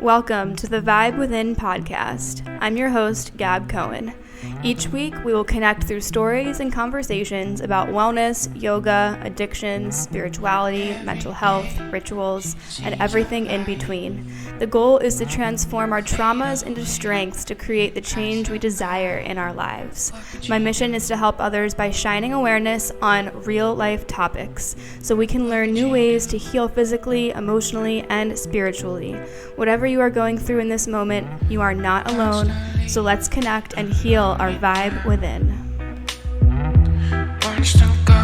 Welcome to the Vibe Within podcast. I'm your host, Gab Cohen. Each week, we will connect through stories and conversations about wellness, yoga, addictions, spirituality, mental health, rituals, and everything in between. The goal is to transform our traumas into strengths to create the change we desire in our lives. My mission is to help others by shining awareness on real-life topics so we can learn new ways to heal physically, emotionally, and spiritually. Whatever you are going through in this moment, you are not alone, so let's connect and heal our vibe within. Wants to go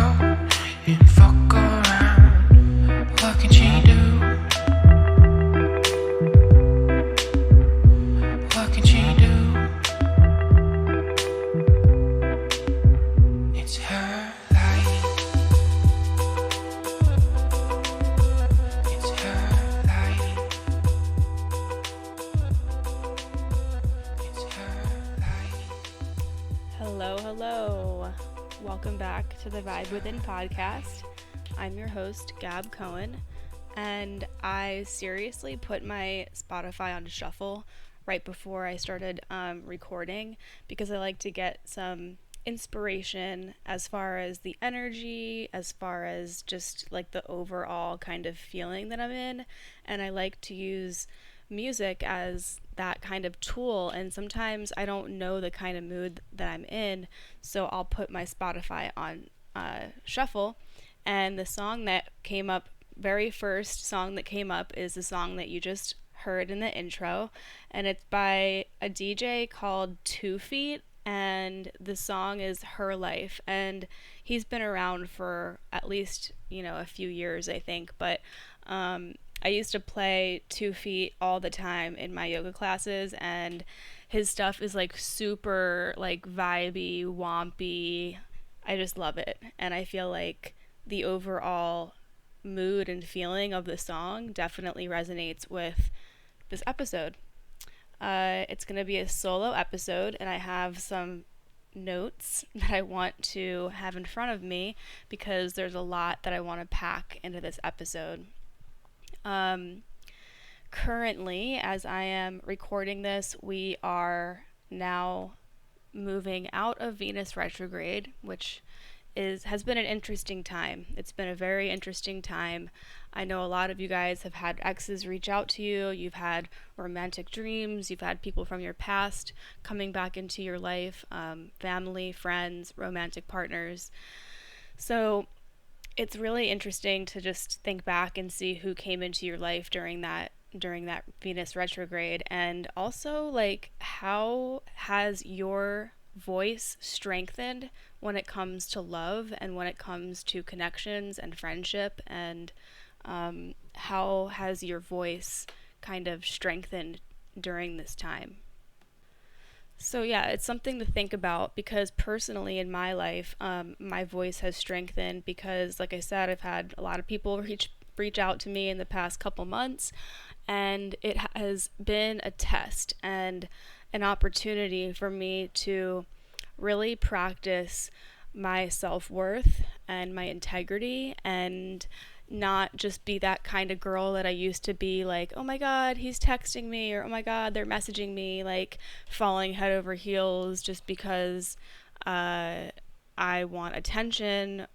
and fuck around. What can she do? What can she do? It's her life. It's her life. It's her life. Hello. Welcome back to the Vibe Within podcast. I'm your host, Gab Cohen, and I seriously put my Spotify on shuffle right before I started recording because I like to get some inspiration as far as the energy, as far as just like the overall kind of feeling that I'm in, and I like to use music as that kind of tool, and sometimes I don't know the kind of mood that I'm in, so I'll put my Spotify on shuffle, and the song that came up, very first song that came up, is the song that you just heard in the intro, and it's by a DJ called 2 Feet, and the song is Her Life, and he's been around for at least, a few years, I think, but I used to play 2 Feet all the time in my yoga classes, and his stuff is like super like vibey, wompy. I just love it, and I feel like the overall mood and feeling of the song definitely resonates with this episode. It's going to be a solo episode, and I have some notes that I want to have in front of me because there's a lot that I want to pack into this episode. Currently, as I am recording this, we are now moving out of Venus retrograde, which has been an interesting time. It's been a very interesting time. I know a lot of you guys have had exes reach out to you. You've had romantic dreams. You've had people from your past coming back into your life, family, friends, romantic partners. So it's really interesting to just think back and see who came into your life during that Venus retrograde, and also like how has your voice strengthened when it comes to love and when it comes to connections and friendship, and how has your voice kind of strengthened during this time. So yeah, it's something to think about because personally in my life, my voice has strengthened because, like I said, I've had a lot of people reach out to me in the past couple months, and it has been a test and an opportunity for me to really practice my self-worth and my integrity and not just be that kind of girl that I used to be, like, oh my god, he's texting me, or oh my god, they're messaging me, like falling head over heels just because I want attention.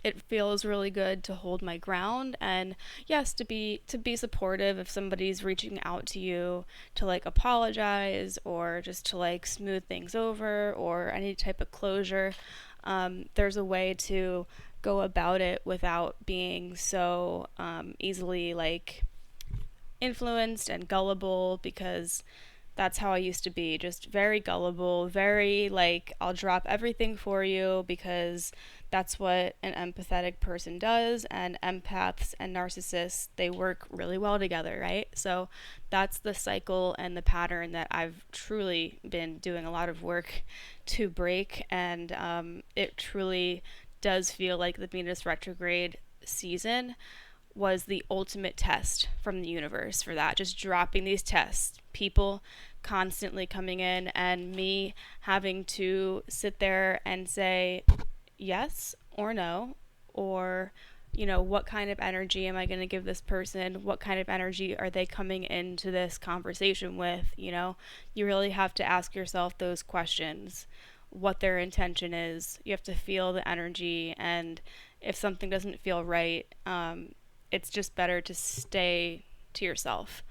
It feels really good to hold my ground, and yes, to be supportive if somebody's reaching out to you to like apologize or just to like smooth things over or any type of closure. There's a way to go about it without being so easily like influenced and gullible, because that's how I used to be, just very gullible, very like, I'll drop everything for you because that's what an empathetic person does, and empaths and narcissists, they work really well together, right? So that's the cycle and the pattern that I've truly been doing a lot of work to break, and it truly does feel like the Venus retrograde season was the ultimate test from the universe for that. Just dropping these tests, people constantly coming in, and me having to sit there and say yes or no, or what kind of energy am I going to give this person? What kind of energy are they coming into this conversation with? You really have to ask yourself those questions, what their intention is. You have to feel the energy, and if something doesn't feel right, it's just better to stay to yourself.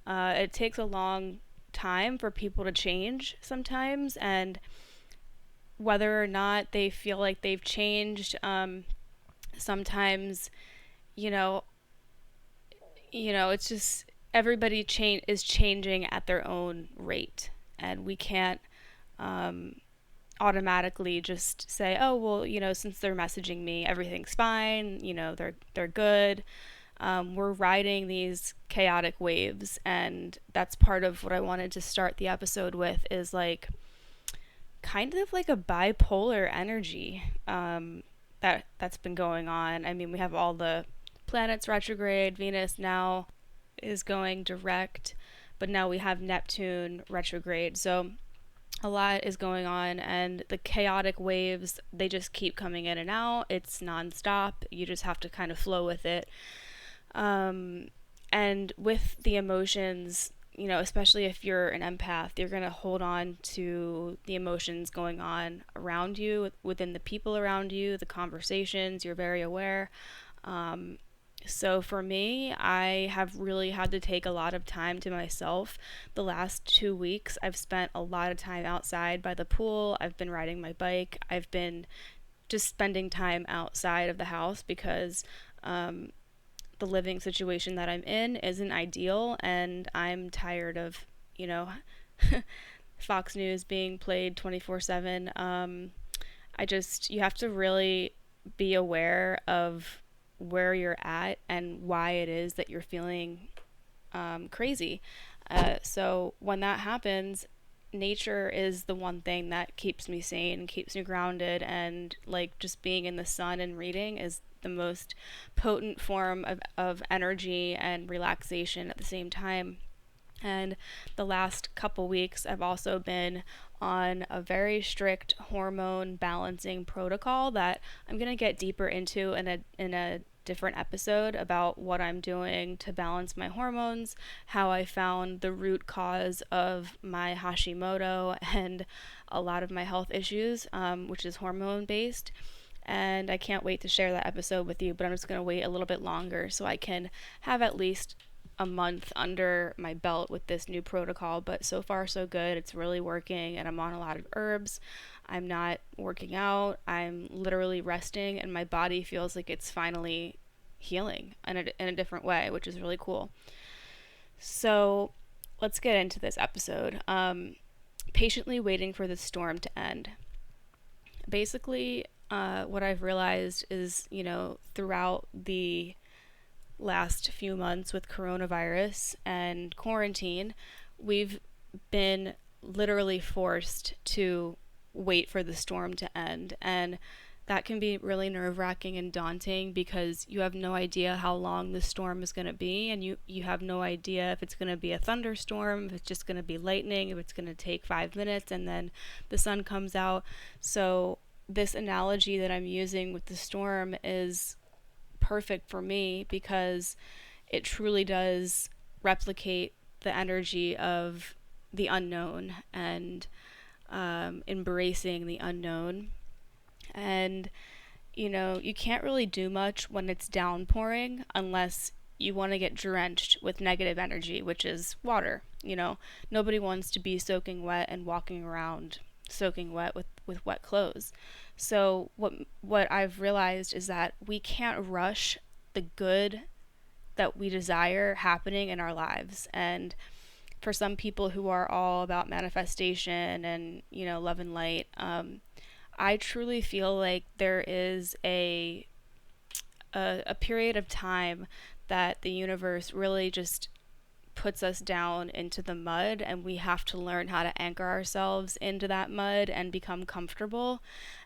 It takes a long time for people to change sometimes, and whether or not they feel like they've changed, sometimes you know it's just everybody is changing at their own rate, and we can't um, automatically just say, oh well, since they're messaging me, everything's fine. They're good. We're riding these chaotic waves, and that's part of what I wanted to start the episode with, is like kind of like a bipolar energy that's been going on. I mean, we have all the planets retrograde. Venus now is going direct, but now we have Neptune retrograde. So a lot is going on, and the chaotic waves, they just keep coming in and out. It's nonstop. You just have to kind of flow with it. And with the emotions, especially if you're an empath, you're going to hold on to the emotions going on around you, within the people around you, the conversations. You're very aware. So for me, I have really had to take a lot of time to myself. The last 2 weeks, I've spent a lot of time outside by the pool. I've been riding my bike. I've been just spending time outside of the house because the living situation that I'm in isn't ideal, and I'm tired of, Fox News being played 24/7. You have to really be aware of where you're at and why it is that you're feeling crazy. So when that happens, nature is the one thing that keeps me sane, keeps me grounded, and like just being in the sun and reading is the most potent form of energy and relaxation at the same time. And the last couple weeks, I've also been on a very strict hormone balancing protocol that I'm going to get deeper into in a different episode, about what I'm doing to balance my hormones, how I found the root cause of my Hashimoto and a lot of my health issues, which is hormone based. And I can't wait to share that episode with you, but I'm just going to wait a little bit longer so I can have at least a month under my belt with this new protocol. But so far so good. It's really working, and I'm on a lot of herbs. I'm not working out. I'm literally resting, and my body feels like it's finally healing in a different way, which is really cool. So let's get into this episode. Patiently waiting for the storm to end. Basically, what I've realized is, throughout the last few months with coronavirus and quarantine, we've been literally forced to wait for the storm to end. And that can be really nerve-wracking and daunting, because you have no idea how long the storm is going to be, and you have no idea if it's going to be a thunderstorm, if it's just going to be lightning, if it's going to take 5 minutes and then the sun comes out. So this analogy that I'm using with the storm is perfect for me, because it truly does replicate the energy of the unknown, and embracing the unknown. And you can't really do much when it's downpouring, unless you want to get drenched with negative energy, which is water. Nobody wants to be soaking wet and walking around soaking wet with wet clothes. So what I've realized is that we can't rush the good that we desire happening in our lives. And for some people who are all about manifestation and love and light, I truly feel like there is a period of time that the universe really just puts us down into the mud, and we have to learn how to anchor ourselves into that mud and become comfortable.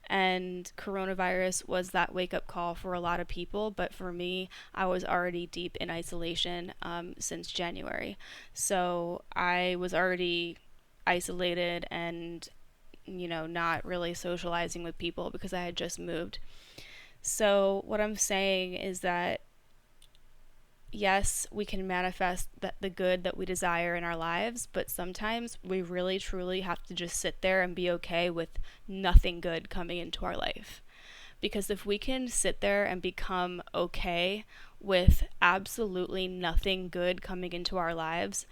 And coronavirus was that wake up call for a lot of people, but for me, I was already deep in isolation since January. So I was already isolated and not really socializing with people because I had just moved. So, what I'm saying is that yes, we can manifest the good that we desire in our lives, but sometimes we really truly have to just sit there and be okay with nothing good coming into our life. Because if we can sit there and become okay with absolutely nothing good coming into our lives,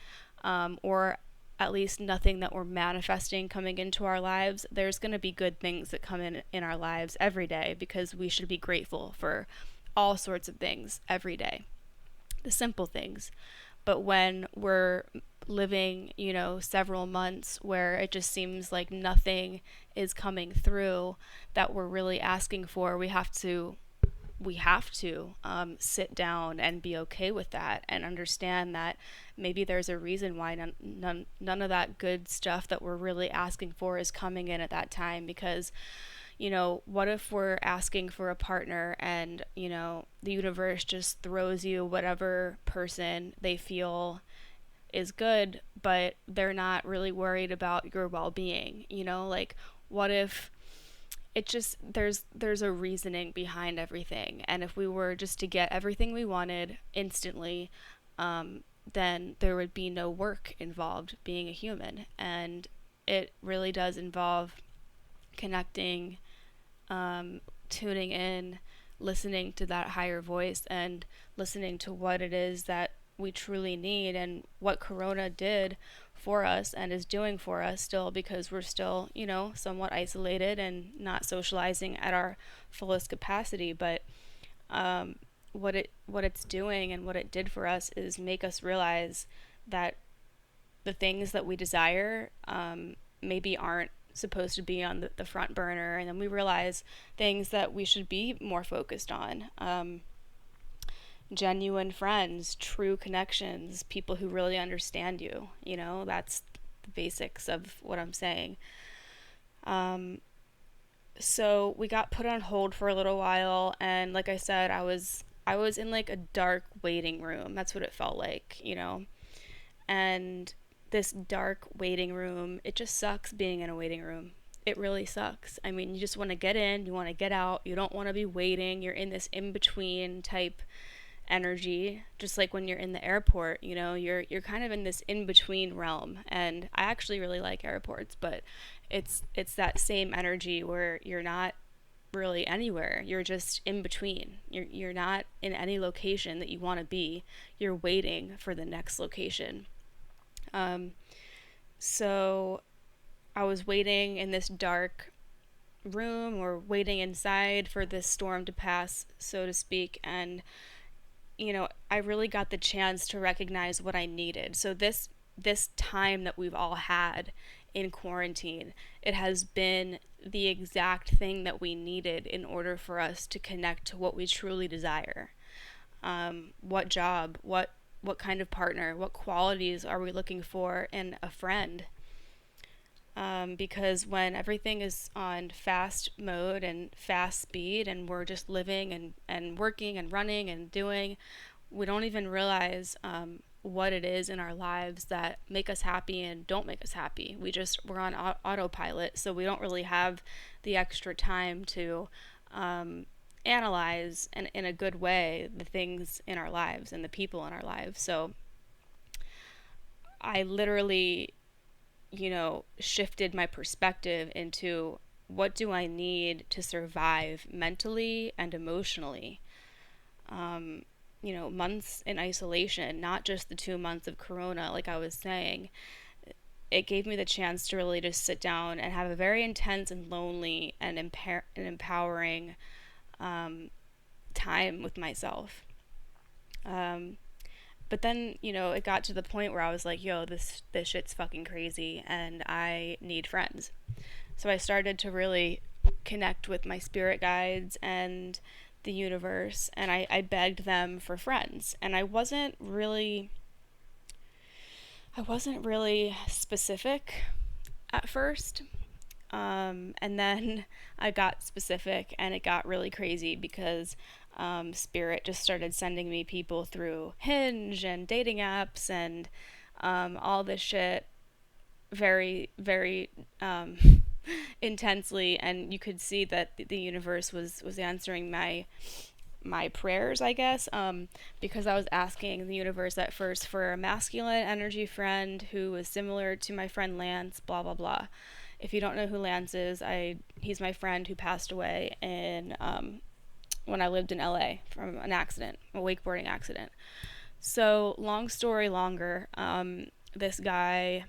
or at least nothing that we're manifesting coming into our lives, there's going to be good things that come in our lives every day because we should be grateful for all sorts of things every day, the simple things. But when we're living, several months where it just seems like nothing is coming through that we're really asking for, we have to sit down and be okay with that and understand that maybe there's a reason why none of that good stuff that we're really asking for is coming in at that time. Because what if we're asking for a partner and, the universe just throws you whatever person they feel is good, but they're not really worried about your well-being, like what if it just there's a reasoning behind everything, and if we were just to get everything we wanted instantly, then there would be no work involved being a human. And it really does involve connecting, tuning in, listening to that higher voice, and listening to what it is that we truly need and what Corona did for us and is doing for us still, because we're still, somewhat isolated and not socializing at our fullest capacity. But what it's doing and what it did for us is make us realize that the things that we desire, maybe aren't supposed to be on the front burner, and then we realize things that we should be more focused on. Genuine friends, true connections, people who really understand you. That's the basics of what I'm saying. So we got put on hold for a little while, and like I said, I was in like a dark waiting room. That's what it felt like. And this dark waiting room, it just sucks being in a waiting room. It really sucks. I mean, you just want to get in, you want to get out, you don't want to be waiting. You're in this in between type energy, just like when you're in the airport. You're kind of in this in between realm. And I actually really like airports, but it's that same energy where you're not really anywhere. You're just in between. You're not in any location that you want to be. You're waiting for the next location. Um, so I was waiting in this dark room, or waiting inside for this storm to pass, so to speak. And, I really got the chance to recognize what I needed. So this time that we've all had in quarantine, it has been the exact thing that we needed in order for us to connect to what we truly desire. What job, what kind of partner, what qualities are we looking for in a friend? Because when everything is on fast mode and fast speed, and we're just living and working and running and doing, we don't even realize, what it is in our lives that make us happy and don't make us happy. We're on autopilot, so we don't really have the extra time to, analyze in a good way the things in our lives and the people in our lives. So I literally, shifted my perspective into what do I need to survive mentally and emotionally. Months in isolation, not just the 2 months of Corona, like I was saying. It gave me the chance to really just sit down and have a very intense and lonely and empowering, time with myself. Um, but then, it got to the point where I was like, yo, this shit's fucking crazy and I need friends. So I started to really connect with my spirit guides and the universe, and I begged them for friends. And I wasn't really specific at first. And then I got specific, and it got really crazy because, Spirit just started sending me people through Hinge and dating apps and, all this shit. Very, very. intensely, and you could see that the universe was answering my prayers, I guess, because I was asking the universe at first for a masculine energy friend who was similar to my friend Lance, blah blah blah. If you don't know who Lance is, he's my friend who passed away in when I lived in LA from an accident, a wakeboarding accident. So long story longer, this guy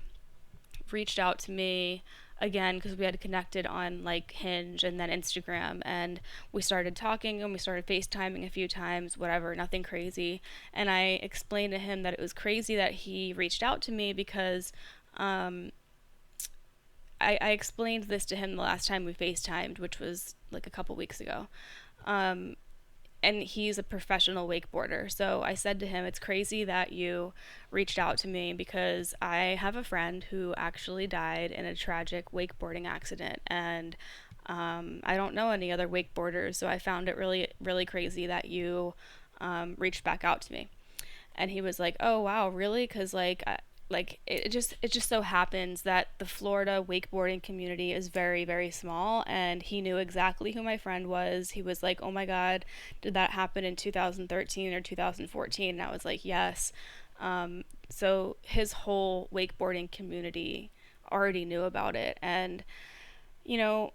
reached out to me again because we had connected on like Hinge and then Instagram, and we started talking and we started FaceTiming a few times, whatever, nothing crazy. And I explained to him that it was crazy that he reached out to me because um, I explained this to him the last time we FaceTimed, which was like a couple weeks ago. Um, and he's a professional wakeboarder. So I said to him, "It's crazy that you reached out to me because I have a friend who actually died in a tragic wakeboarding accident, and I don't know any other wakeboarders. So I found it really, really crazy that you reached back out to me." And he was like, "Oh wow, really?" Because it just so happens that the Florida wakeboarding community is very very small, and he knew exactly who my friend was. He was like, "Oh my god, did that happen in 2013 or 2014?" And I was like, "Yes." So his whole wakeboarding community already knew about it, and you know,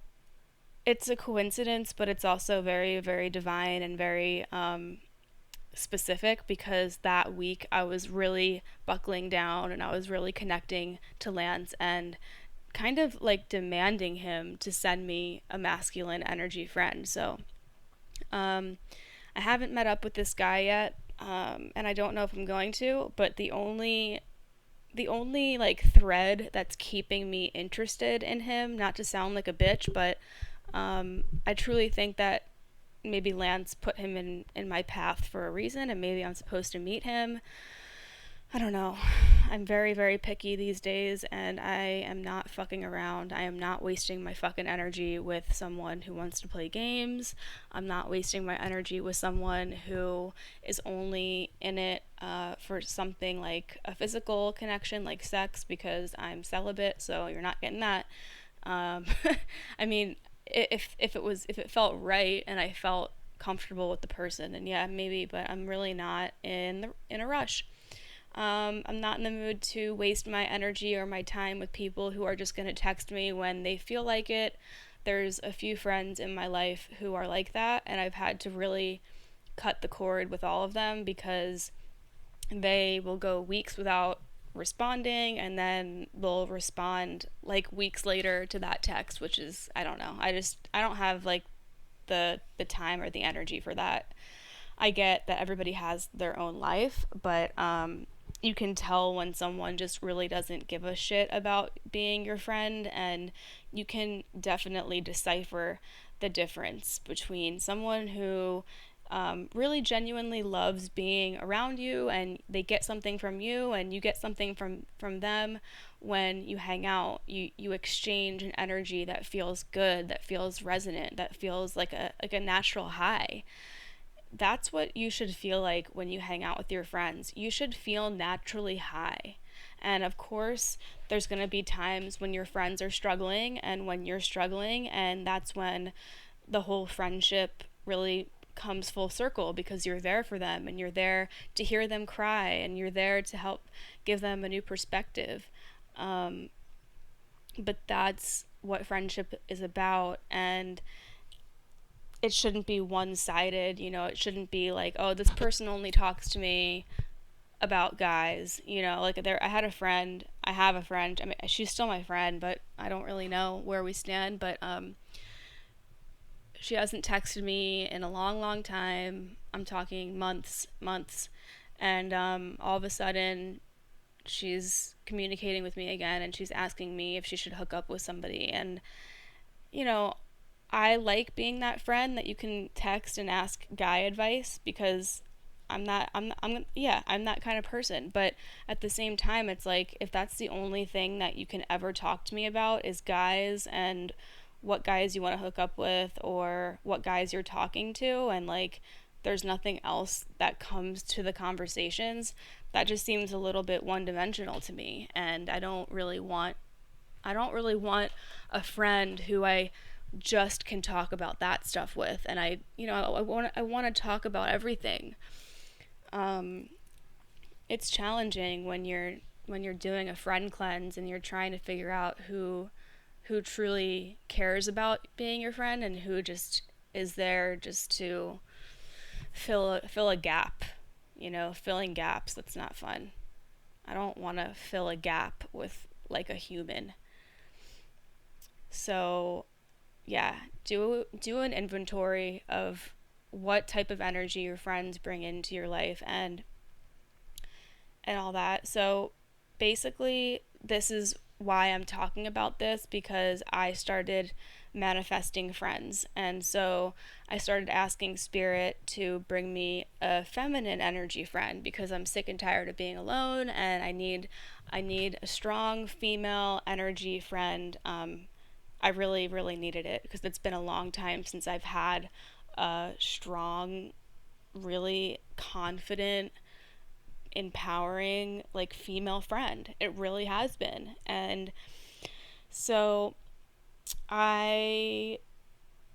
it's a coincidence, but it's also very very divine and very specific, because that week I was really buckling down and I was really connecting to Lance and kind of like demanding him to send me a masculine energy friend. So um, I haven't met up with this guy yet, and I don't know if I'm going to. But the only like thread that's keeping me interested in him, not to sound like a bitch, but I truly think that maybe Lance put him in my path for a reason, and maybe I'm supposed to meet him. I don't know. I'm very, very picky these days, and I am not fucking around. I am not wasting my fucking energy with someone who wants to play games. I'm not wasting my energy with someone who is only in it for something like a physical connection, like sex, because I'm celibate, so you're not getting that. Um, I mean, if it felt right and I felt comfortable with the person, then yeah, maybe. But I'm really not in a rush. I'm not in the mood to waste my energy or my time with people who are just going to text me when they feel like it. There's a few friends in my life who are like that, and I've had to really cut the cord with all of them because they will go weeks without responding, and then they'll respond like weeks later to that text, which is, I don't know. I don't have like the time or the energy for that. I get that everybody has their own life, but you can tell when someone just really doesn't give a shit about being your friend, and you can definitely decipher the difference between someone who really genuinely loves being around you and they get something from you and you get something from them. When you hang out, you exchange an energy that feels good, that feels resonant, that feels like a natural high. That's what you should feel like when you hang out with your friends. You should feel naturally high. And of course, there's going to be times when your friends are struggling and when you're struggling, and that's when the whole friendship really comes full circle, because you're there for them and you're there to hear them cry and you're there to help give them a new perspective. Um, but that's what friendship is about, and it shouldn't be one sided. It shouldn't be like, oh, this person only talks to me about guys. Like I had a friend, I have a friend. I mean, she's still my friend, but I don't really know where we stand. But she hasn't texted me in a long, long time. I'm talking months, months. And all of a sudden, she's communicating with me again, and she's asking me if she should hook up with somebody. And, you know, I like being that friend that you can text and ask guy advice, because I'm that kind of person. But at the same time, it's like, if that's the only thing that you can ever talk to me about is guys and what guys you want to hook up with or what guys you're talking to, and like there's nothing else that comes to the conversations, that just seems a little bit one dimensional to me, and I don't really want I don't really want a friend who I just can talk about that stuff with, and I want to talk about everything. Um, it's challenging when you're doing a friend cleanse and you're trying to figure out who truly cares about being your friend and who just is there just to fill a gap. Filling gaps, that's not fun. I don't want to fill a gap with like a human. So, yeah, do an inventory of what type of energy your friends bring into your life and all that. So basically, this is why I'm talking about this, because I started manifesting friends. And so I started asking Spirit to bring me a feminine energy friend because I'm sick and tired of being alone and I need a strong female energy friend. I really, really needed it because it's been a long time since I've had a strong, really confident, empowering like female friend. It really has been. And so I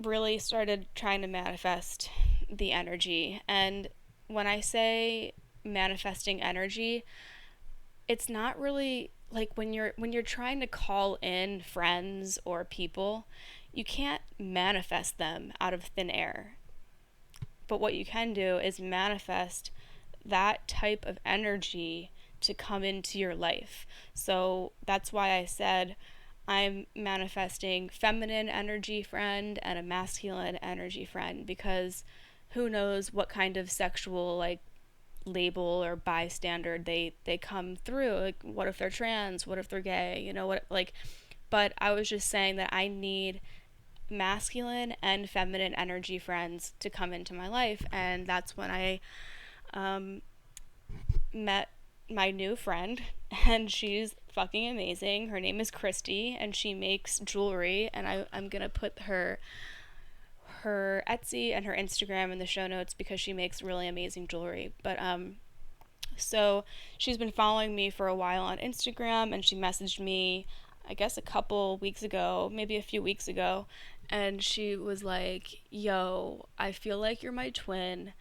really started trying to manifest the energy. And when I say manifesting energy, it's not really like when you're trying to call in friends or people, you can't manifest them out of thin air. But what you can do is manifest that type of energy to come into your life. So that's why I said I'm manifesting feminine energy friend and a masculine energy friend, because who knows what kind of sexual like label or bystander they come through. Like, what if they're trans? What if they're gay? What, like, but I was just saying that I need masculine and feminine energy friends to come into my life, and that's when I um, met my new friend, and she's fucking amazing. Her name is Christy, and she makes jewelry, and I'm gonna put her Etsy and her Instagram in the show notes because she makes really amazing jewelry. But so she's been following me for a while on Instagram, and she messaged me, I guess, a couple weeks ago, maybe a few weeks ago, and she was like, "Yo, I feel like you're my twin.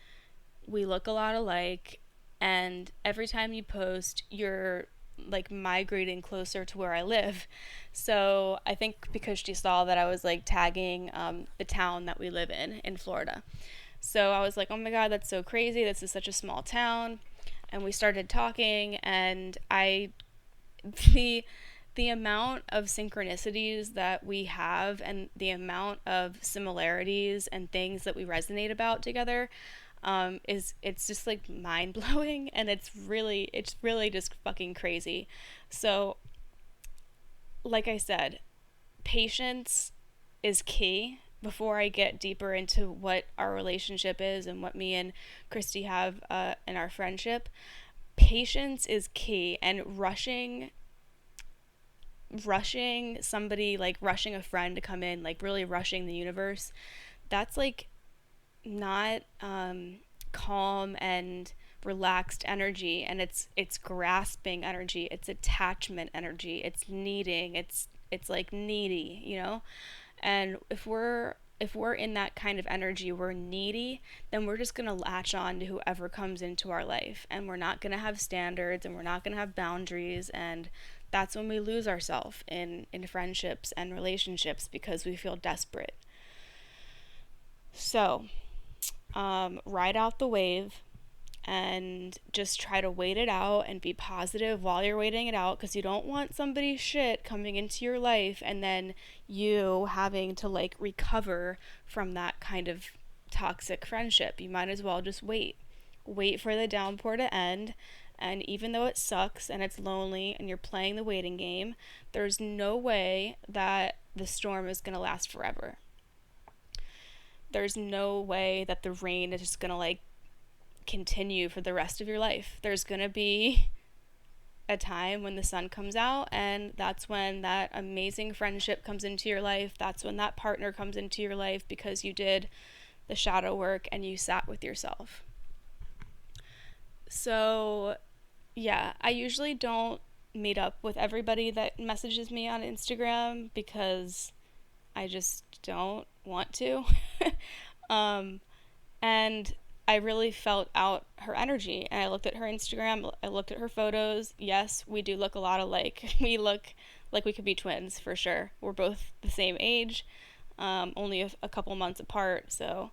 We look a lot alike, and every time you post, you're like migrating closer to where I live." So I think because she saw that I was like tagging the town that we live in Florida. So I was like, oh my God, that's so crazy. This is such a small town. And we started talking, and the the amount of synchronicities that we have and the amount of similarities and things that we resonate about together is it's just like mind blowing, and it's really just fucking crazy. So, like I said, patience is key. Before I get deeper into what our relationship is and what me and Christy have in our friendship, patience is key. And rushing somebody, like rushing a friend to come in, like really rushing the universe, that's like not calm and relaxed energy, and it's grasping energy, it's attachment energy, it's needing, it's like needy. And if we're in that kind of energy, we're needy, then we're just going to latch on to whoever comes into our life, and we're not going to have standards, and we're not going to have boundaries, and that's when we lose ourselves in friendships and relationships because we feel desperate. So ride out the wave and just try to wait it out and be positive while you're waiting it out, because you don't want somebody's shit coming into your life and then you having to like recover from that kind of toxic friendship. You might as well just wait for the downpour to end. And even though it sucks and it's lonely and you're playing the waiting game, there's no way that the storm is going to last forever. There's no way that the rain is just going to like continue for the rest of your life. There's going to be a time when the sun comes out, and that's when that amazing friendship comes into your life. That's when that partner comes into your life because you did the shadow work and you sat with yourself. So, yeah, I usually don't meet up with everybody that messages me on Instagram because I just don't want to. um, and I really felt out her energy. And I looked at her Instagram, I looked at her photos. Yes, we do look a lot alike. We look like we could be twins for sure. We're both the same age, only a couple months apart. So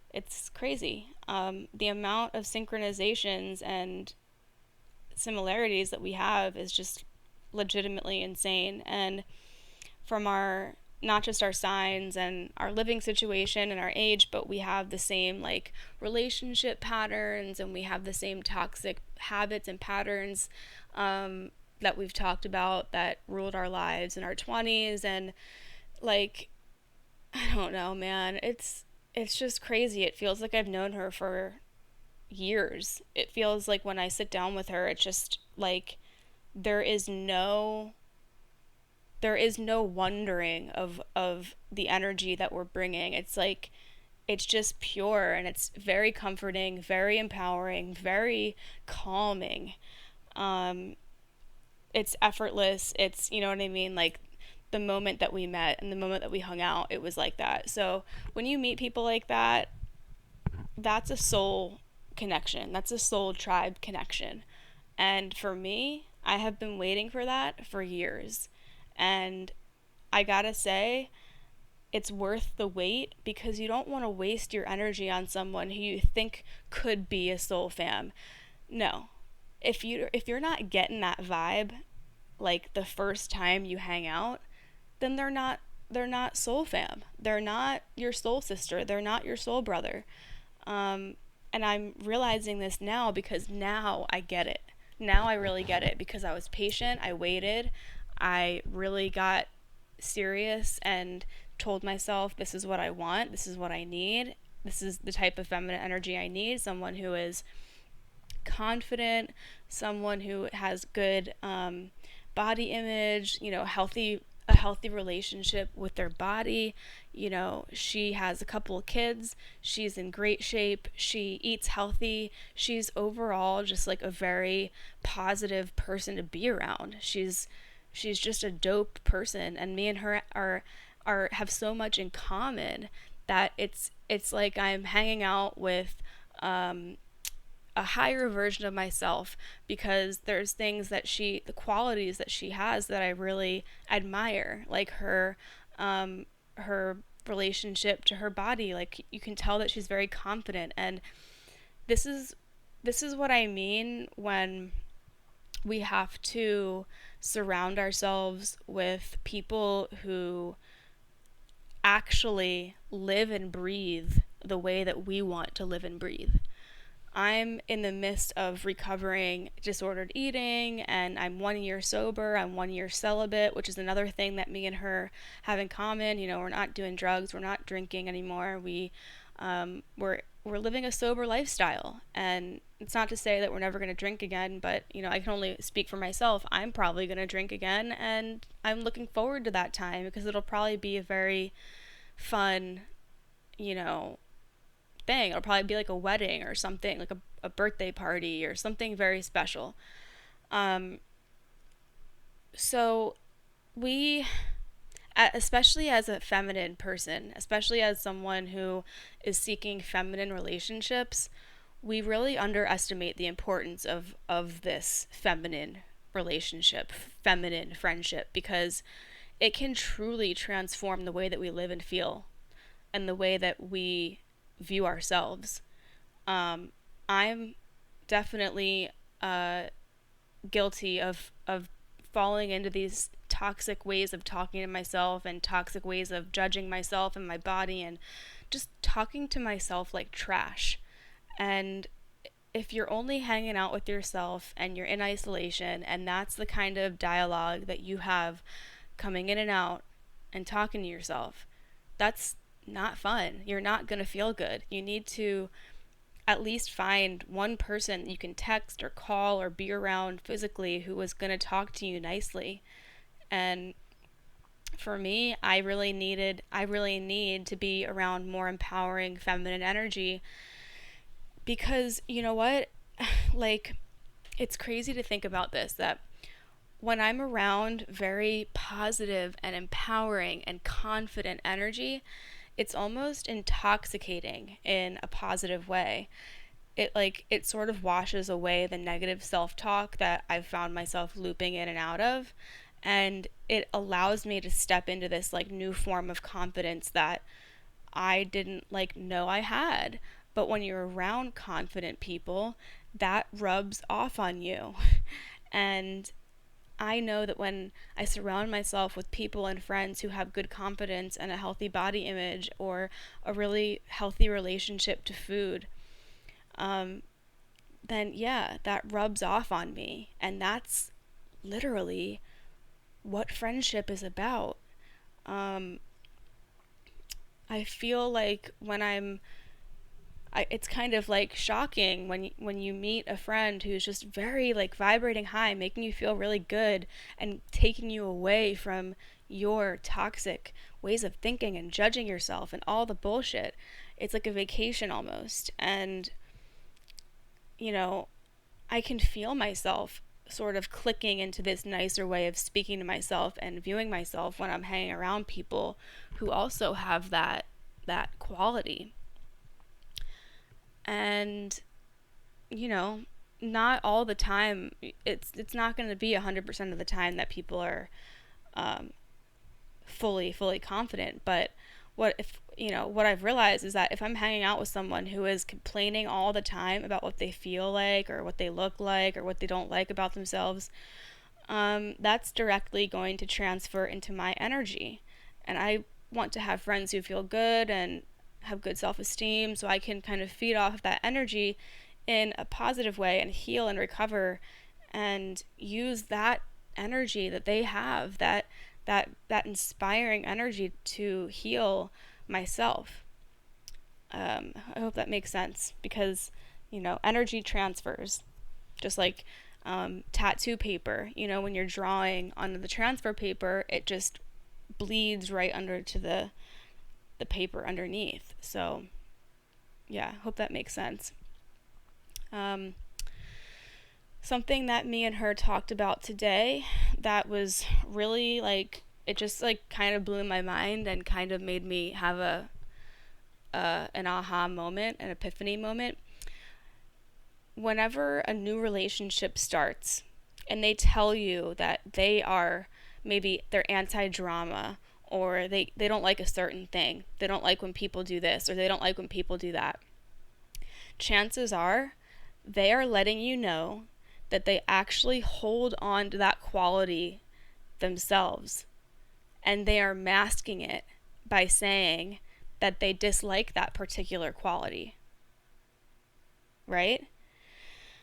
it's crazy. The amount of synchronizations and similarities that we have is just legitimately insane. And from our not just our signs and our living situation and our age, but we have the same like relationship patterns and we have the same toxic habits and patterns that we've talked about that ruled our lives in our 20s. And like, I don't know, man, it's just crazy. It feels like I've known her for years. It feels like when I sit down with her, it's just like there is no there is no wondering of the energy that we're bringing. It's like it's just pure and it's very comforting, very empowering, very calming. Um, it's effortless. It's, you know what I mean? Like the moment that we met and the moment that we hung out, it was like that. So when you meet people like that, that's a soul connection. That's a soul tribe connection. And for me, I have been waiting for that for years. And I gotta say, it's worth the wait because you don't want to waste your energy on someone who you think could be a soul fam. No. If you're not getting that vibe like the first time you hang out, then they're not soul fam. They're not your soul sister. They're not your soul brother. Um, and I'm realizing this now because now I get it. Now I really get it because I was patient. I waited. I really got serious and told myself, this is what I want. This is what I need. This is the type of feminine energy I need. Someone who is confident, someone who has good body image, a healthy relationship with their body. She has a couple of kids. She's in great shape. She eats healthy. She's overall just like a very positive person to be around. She's just a dope person, and me and her are have so much in common that it's like I'm hanging out with um, a higher version of myself because there's things the qualities that she has that I really admire, like her relationship to her body. Like you can tell that she's very confident, and this is this is what I mean when we have to surround ourselves with people who actually live and breathe the way that we want to live and breathe. I'm in the midst of recovering disordered eating, and I'm 1 year sober. I'm 1 year celibate, which is another thing that me and her have in common. We're not doing drugs, we're not drinking anymore. We're living a sober lifestyle, and it's not to say that we're never going to drink again, but I can only speak for myself. I'm probably going to drink again, and I'm looking forward to that time because it'll probably be a very fun, you know, thing. It'll probably be like a wedding or something, like a birthday party or something very special. Um, so we, especially as a feminine person, especially as someone who is seeking feminine relationships, we really underestimate the importance of this feminine relationship, feminine friendship, because it can truly transform the way that we live and feel and the way that we view ourselves. I'm definitely guilty of falling into these toxic ways of talking to myself and toxic ways of judging myself and my body and just talking to myself like trash. And if you're only hanging out with yourself and you're in isolation and that's the kind of dialogue that you have coming in and out and talking to yourself, that's not fun. You're not going to feel good. You need to at least find one person you can text or call or be around physically who is going to talk to you nicely. And for me, I really need to be around more empowering feminine energy because you know what? Like, it's crazy to think about this, that when I'm around very positive and empowering and confident energy, it's almost intoxicating in a positive way. It sort of washes away the negative self-talk that I've found myself looping in and out of, and it allows me to step into this like new form of confidence that I didn't like know I had. But when you're around confident people, that rubs off on you. And I know that when I surround myself with people and friends who have good confidence and a healthy body image or a really healthy relationship to food, um, then yeah, that rubs off on me. And that's literally what friendship is about. Um, I feel like it's kind of like shocking when you meet a friend who's just very like vibrating high, making you feel really good and taking you away from your toxic ways of thinking and judging yourself and all the bullshit. It's like a vacation almost. And you know, I can feel myself sort of clicking into this nicer way of speaking to myself and viewing myself when I'm hanging around people who also have that quality. And you know, not all the time. It's not going to be 100% of the time that people are um, fully confident. But what I've realized is that if I'm hanging out with someone who is complaining all the time about what they feel like or what they look like or what they don't like about themselves, that's directly going to transfer into my energy. And I want to have friends who feel good and have good self esteem so I can kind of feed off of that energy in a positive way and heal and recover and use that energy that they have, that inspiring energy to heal myself. I hope that makes sense because energy transfers just like tattoo paper. When you're drawing on the transfer paper, it just bleeds right under to the paper underneath. So yeah, hope that makes sense. Um, Something that me and her talked about today that was really like it just like kind of blew my mind and kind of made me have a an aha moment, an epiphany moment. Whenever a new relationship starts and they tell you that they're anti-drama, or they don't like a certain thing, they don't like when people do this, or they don't like when people do that, chances are they are letting you know that they actually hold on to that quality themselves, and they are masking it by saying that they dislike that particular quality, right?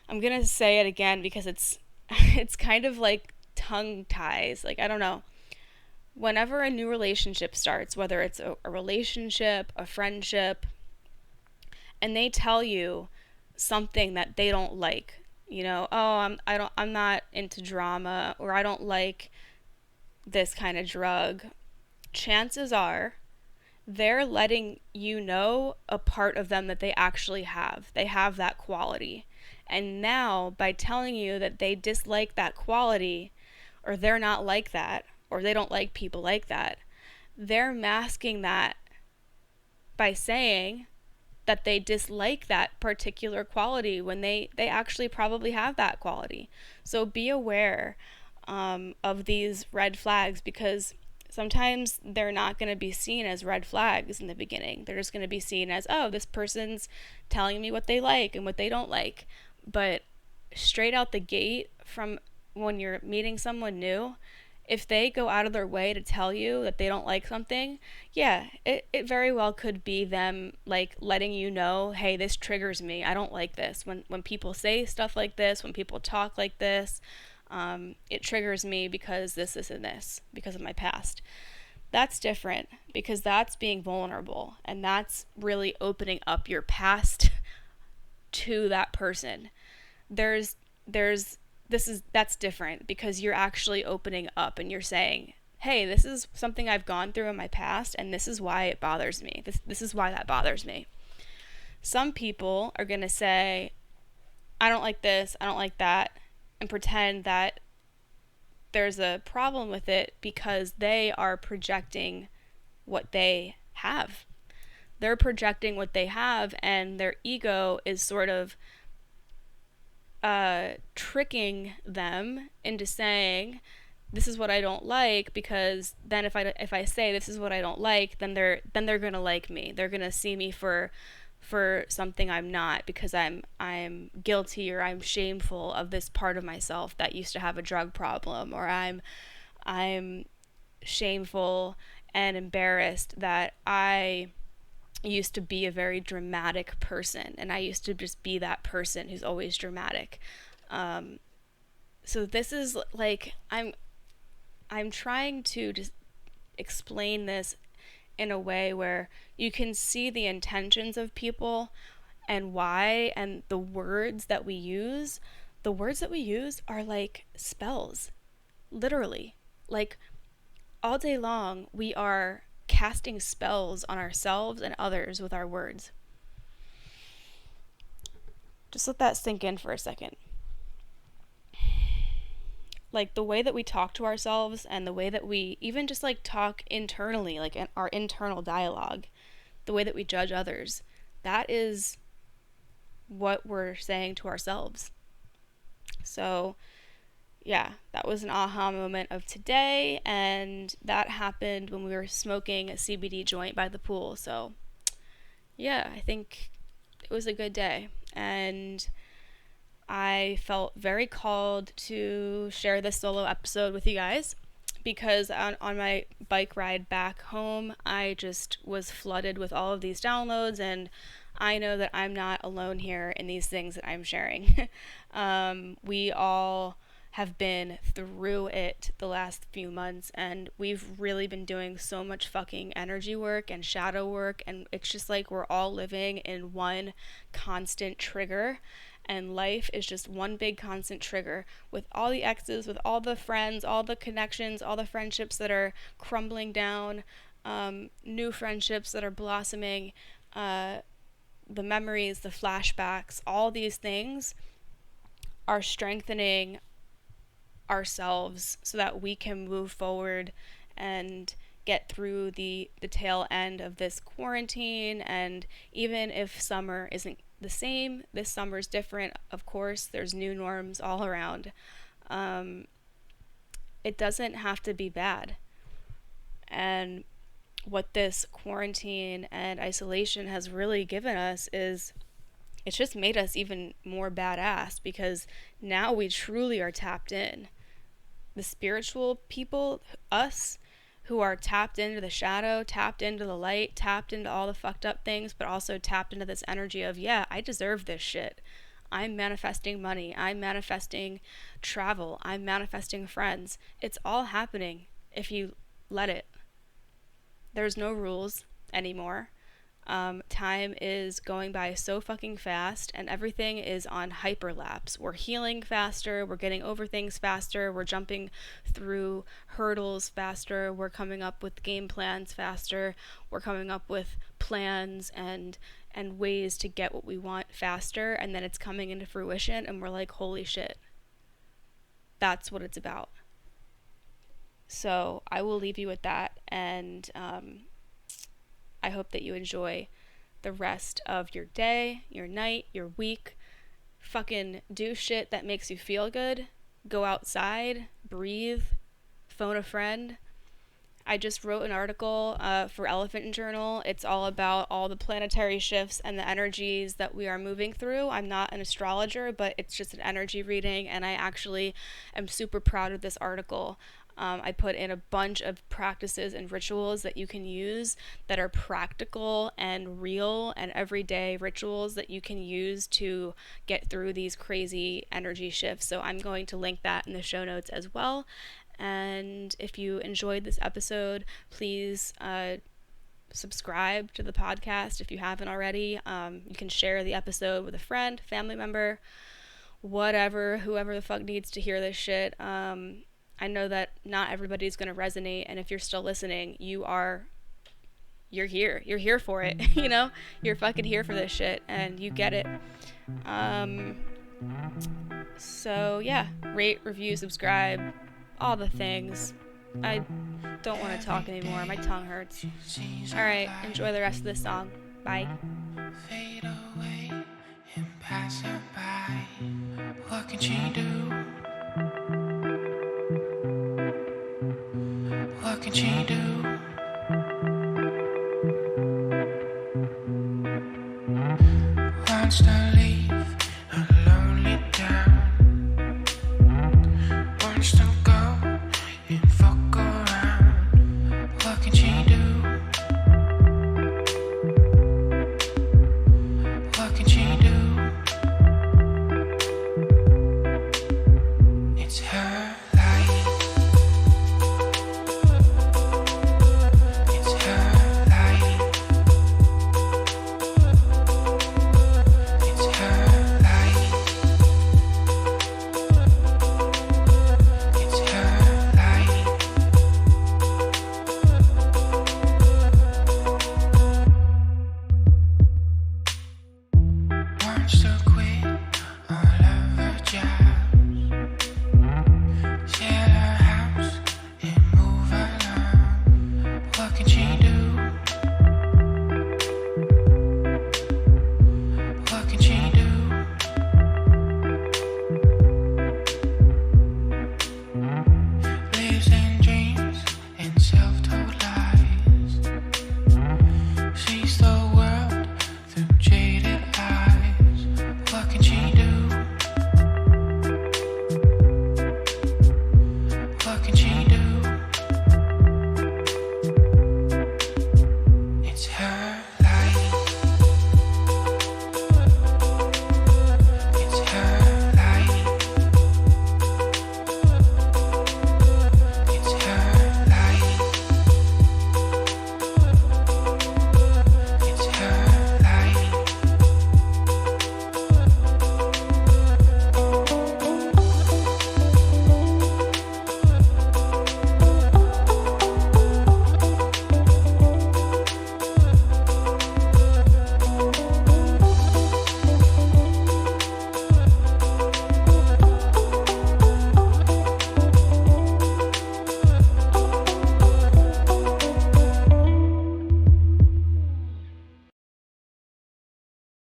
I'm going to say it again because it's it's kind of like tongue ties. Like I don't know. Whenever a new relationship starts, whether it's a relationship, a friendship, and they tell you something that they don't like, oh, I'm not into drama, or I don't like this kind of drug, chances are they're letting you know a part of them that they actually have. They have that quality. And now, by telling you that they dislike that quality, or they're not like that, or they don't like people like that, they're masking that by saying that they dislike that particular quality when they actually probably have that quality. So be aware of these red flags, because sometimes they're not going to be seen as red flags in the beginning. They're just going to be seen as, oh, this person's telling me what they like and what they don't like. But straight out the gate, from when you're meeting someone new, if they go out of their way to tell you that they don't like something, yeah, it very well could be them like letting you know, hey, this triggers me. I don't like this. When people say stuff like this, when people talk like this, it triggers me because this, and this, because of my past. That's different, because that's being vulnerable, and that's really opening up your past to that person. There's that's different, because you're actually opening up and you're saying, hey, this is something I've gone through in my past, and this is why it bothers me. This is why that bothers me. Some people are going to say, I don't like this, I don't like that, and pretend that there's a problem with it because they are projecting what they have. They're projecting what they have, and their ego is sort of tricking them into saying, "This is what I don't like," because then if I say this is what I don't like, then they're gonna like me. They're gonna see me for something I'm not, because I'm guilty or I'm shameful of this part of myself that used to have a drug problem, or I'm shameful and embarrassed that I used to be a very dramatic person, and I used to just be that person who's always dramatic. So this is like I'm trying to just explain this in a way where you can see the intentions of people and why, and the words that we use. The words that we use are like spells, literally. Like, all day long, we are casting spells on ourselves and others with our words. Just let that sink in for a second. Like, the way that we talk to ourselves, and the way that we even just like talk internally, like in our internal dialogue, the way that we judge others, that is what we're saying to ourselves. So, yeah, that was an aha moment of today, and that happened when we were smoking a CBD joint by the pool. So, yeah, I think it was a good day, and I felt very called to share this solo episode with you guys because on my bike ride back home, I just was flooded with all of these downloads, and I know that I'm not alone here in these things that I'm sharing. We all have been through it the last few months, and we've really been doing so much fucking energy work and shadow work, and it's just like we're all living in one constant trigger, and life is just one big constant trigger, with all the exes, with all the friends, all the connections, all the friendships that are crumbling down, new friendships that are blossoming, the memories, the flashbacks, all these things are strengthening ourselves so that we can move forward and get through the tail end of this quarantine. And even if summer isn't the same, this summer's different, of course. There's new norms all around. It doesn't have to be bad. And what this quarantine and isolation has really given us is it's just made us even more badass, because now we truly are tapped in. The spiritual people, us, who are tapped into the shadow, tapped into the light, tapped into all the fucked up things, but also tapped into this energy of, yeah, I deserve this shit. I'm manifesting money. I'm manifesting travel. I'm manifesting friends. It's all happening if you let it. There's no rules anymore. Time is going by so fucking fast, and everything is on hyperlapse. We're healing faster, we're getting over things faster, we're jumping through hurdles faster, we're coming up with game plans faster, we're coming up with plans and ways to get what we want faster, and then it's coming into fruition, and we're like, holy shit. That's what it's about. So I will leave you with that, and I hope that you enjoy the rest of your day, your night, your week. Fucking do shit that makes you feel good. Go outside, breathe, phone a friend. I just wrote an article for Elephant Journal. It's all about all the planetary shifts and the energies that we are moving through. I'm not an astrologer, but it's just an energy reading, and I actually am super proud of this article. I put in a bunch of practices and rituals that you can use that are practical and real, and everyday rituals that you can use to get through these crazy energy shifts. So I'm going to link that in the show notes as well. And if you enjoyed this episode, please subscribe to the podcast if you haven't already. You can share the episode with a friend, family member, whatever, whoever the fuck needs to hear this shit. I know that not everybody's going to resonate, and if you're still listening, you're here. You're here for it, you know? You're fucking here for this shit, and you get it. So, yeah, rate, review, subscribe, all the things. I don't want to talk anymore. My tongue hurts. Alright, enjoy the rest of this song. Bye. Fade away and pass her by. What can she do? What can she do? Wants to leave a lonely town. Wants to go and fuck around. What can she do? What can she do? It's her life. It's her life. It's her life. It's her life. Wants to quit all of her jobs, sell her house and move along. What can she do? What can she do? Lives in